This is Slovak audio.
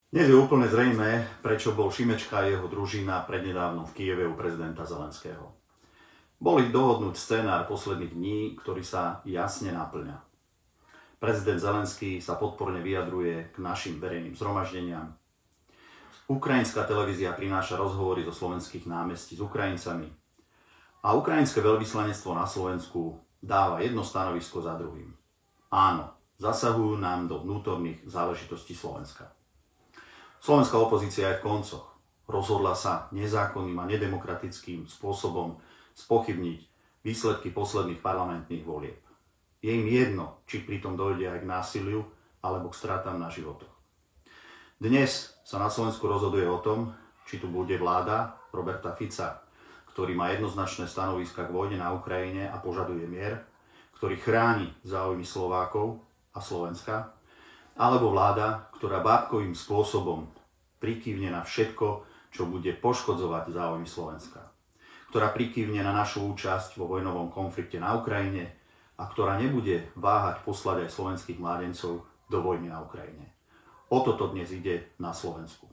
Dnes je úplne zrejmé, prečo bol Šimečka a jeho družina prednedávnom v Kyjeve u prezidenta Zelenského. Boli dohodnúť scenár posledných dní, ktorý sa jasne naplňa. Prezident Zelenský sa podporne vyjadruje k našim verejným zhromaždeniam. Ukrajinská televízia prináša rozhovory zo slovenských námestí s Ukrajincami. A ukrajinské veľvyslanectvo na Slovensku dáva jedno stanovisko za druhým. Áno, zasahujú nám do vnútorných záležitostí Slovenska. Slovenská opozícia je v koncoch. Rozhodla sa nezákonným a nedemokratickým spôsobom spochybniť výsledky posledných parlamentných volieb. Je im jedno, či pritom dojde aj k násiliu alebo k stratám na životoch. Dnes sa na Slovensku rozhoduje o tom, či tu bude vláda Roberta Fica, ktorý má jednoznačné stanoviska k vojne na Ukrajine a požaduje mier, ktorý chráni záujmy Slovákov a Slovenska, alebo vláda, ktorá bábkovým spôsobom prikývne na všetko, čo bude poškodzovať záujmy Slovenska, ktorá prikývne na našu účasť vo vojnovom konflikte na Ukrajine a ktorá nebude váhať poslať aj slovenských mládencov do vojny na Ukrajine. O toto dnes ide na Slovensku.